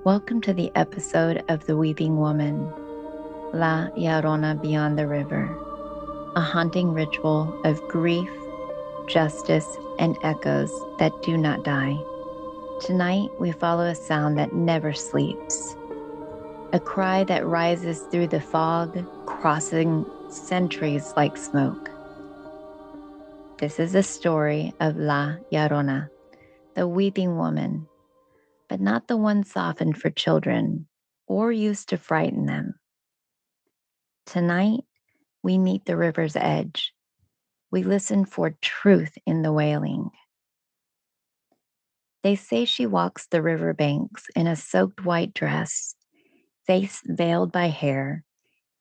Welcome to the episode of The Weeping Woman, La Llorona Beyond the River, a haunting ritual of grief, justice, and echoes that do not die. Tonight, we follow a sound that never sleeps, a cry that rises through the fog, crossing centuries like smoke. This is the story of La Llorona, the weeping woman, but not the one softened for children or used to frighten them. Tonight, we meet the river's edge. We listen for truth in the wailing. They say she walks the riverbanks in a soaked white dress, face veiled by hair,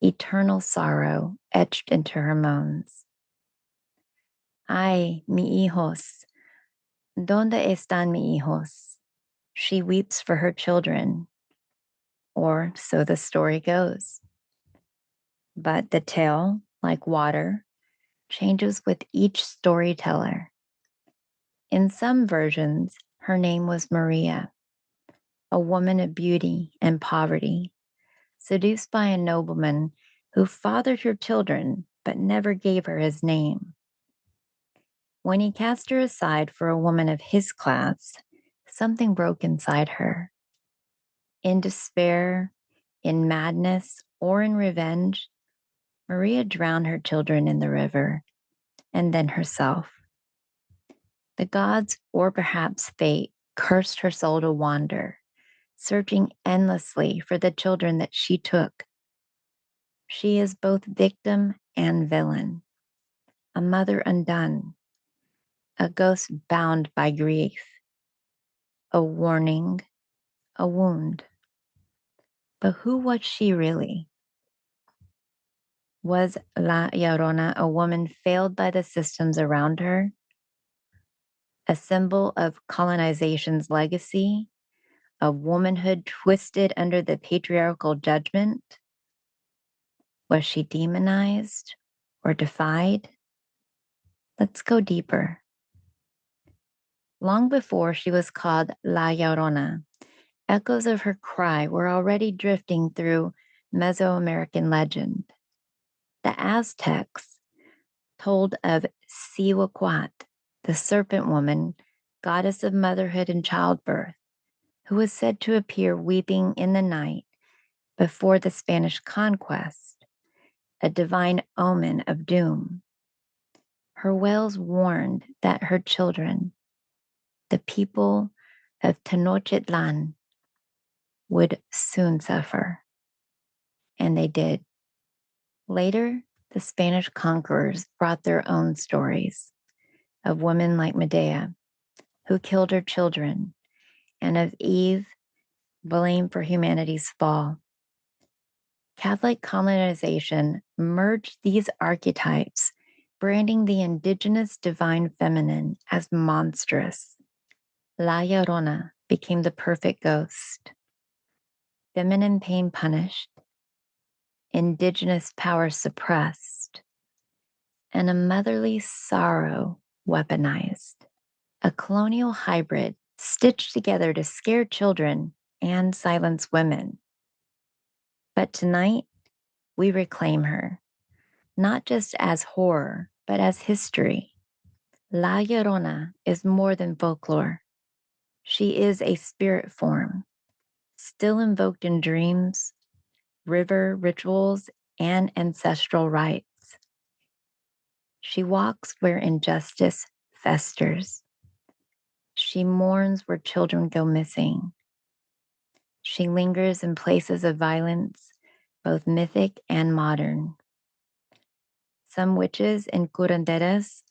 eternal sorrow etched into her moans. Ay, mi hijos, ¿dónde están mi hijos? She weeps for her children, or so the story goes. But the tale, like water, changes with each storyteller. In some versions, her name was Maria, a woman of beauty and poverty, seduced by a nobleman who fathered her children but never gave her his name. When he cast her aside for a woman of his class, something broke inside her. In despair, in madness, or in revenge, Maria drowned her children in the river, and then herself. The gods, or perhaps fate, cursed her soul to wander, searching endlessly for the children that she took. She is both victim and villain, a mother undone, a ghost bound by grief, a warning, a wound. But who was she really? Was La Llorona a woman failed by the systems around her? A symbol of colonization's legacy? Of womanhood twisted under the patriarchal judgment? Was she demonized or defied? Let's go deeper. Long before she was called La Llorona, echoes of her cry were already drifting through Mesoamerican legend. The Aztecs told of Cihuacuat, the serpent woman, goddess of motherhood and childbirth, who was said to appear weeping in the night before the Spanish conquest, a divine omen of doom. Her wails warned that her children, the people of Tenochtitlan, would soon suffer. And they did. Later, the Spanish conquerors brought their own stories of women like Medea, who killed her children, and of Eve, blamed for humanity's fall. Catholic colonization merged these archetypes, branding the indigenous divine feminine as monstrous. La Llorona became the perfect ghost. Feminine pain punished, indigenous power suppressed, and a motherly sorrow weaponized. A colonial hybrid stitched together to scare children and silence women. But tonight, we reclaim her, not just as horror, but as history. La Llorona is more than folklore. She is a spirit form, still invoked in dreams, river rituals, and ancestral rites. She walks where injustice festers. She mourns where children go missing. She lingers in places of violence, both mythic and modern. Some witches and curanderas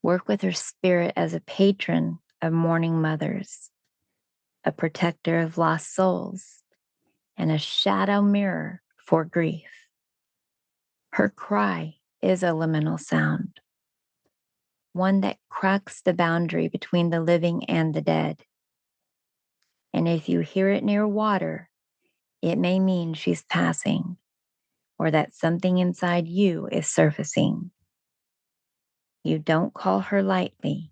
work with her spirit as a patron of mourning mothers, a protector of lost souls, and a shadow mirror for grief. Her cry is a liminal sound, one that cracks the boundary between the living and the dead. And if you hear it near water, it may mean she's passing, or that something inside you is surfacing. You don't call her lightly,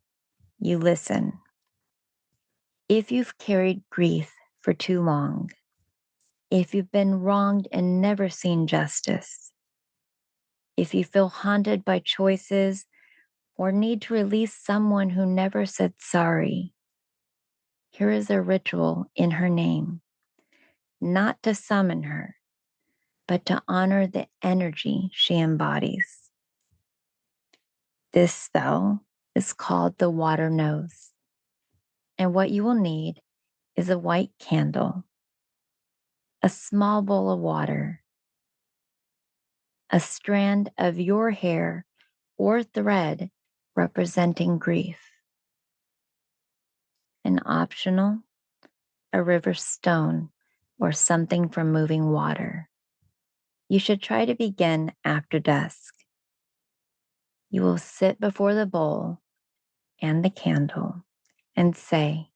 you listen. If you've carried grief for too long, If you've been wronged and never seen justice, if you feel haunted by choices or need to release someone who never said sorry, here is a ritual in her name, not to summon her, but to honor the energy she embodies. This spell is called the water nose. And what you will need is a white candle, a small bowl of water, a strand of your hair or thread representing grief, and optional, a river stone or something from moving water. You should try to begin after dusk. You will sit before the bowl and the candle and say,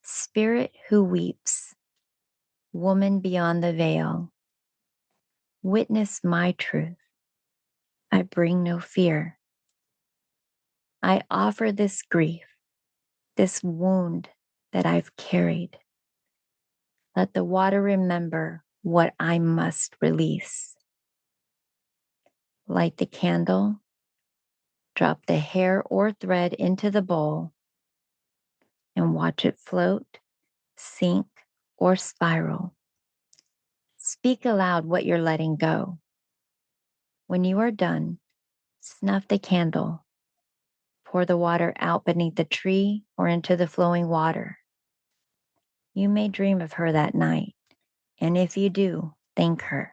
Spirit who weeps, woman beyond the veil, witness my truth. I bring no fear. I offer this grief, this wound that I've carried. Let the water remember what I must release. Light the candle, drop the hair or thread into the bowl, and watch it float, sink, or spiral. Speak aloud what you're letting go. When you are done, snuff the candle. Pour the water out beneath the tree or into the flowing water. You may dream of her that night, and if you do, thank her.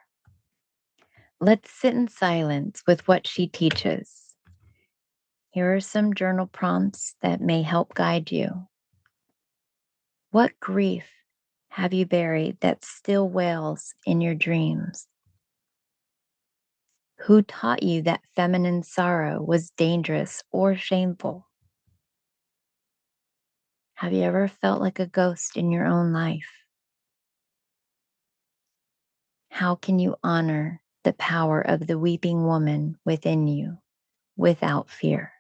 Let's sit in silence with what she teaches. Here are some journal prompts that may help guide you. What grief have you buried that still wails in your dreams? Who taught you that feminine sorrow was dangerous or shameful? Have you ever felt like a ghost in your own life? How can you honor the power of the weeping woman within you without fear?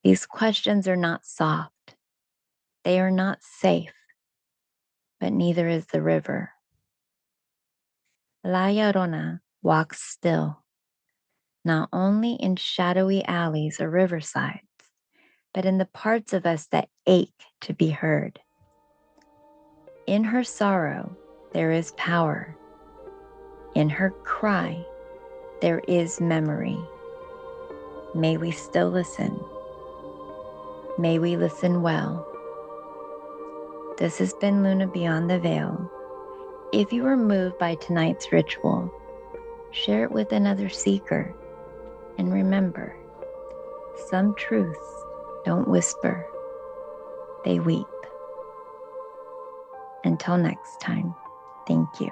These questions are not soft. They are not safe, but neither is the river. La Llorona walks still, not only in shadowy alleys or riversides, but in the parts of us that ache to be heard. In her sorrow, there is power. In her cry, there is memory. May we still listen. May we listen well. This has been Luna Beyond the Veil. If you were moved by tonight's ritual, share it with another seeker. And remember, some truths don't whisper, they weep. Until next time, thank you.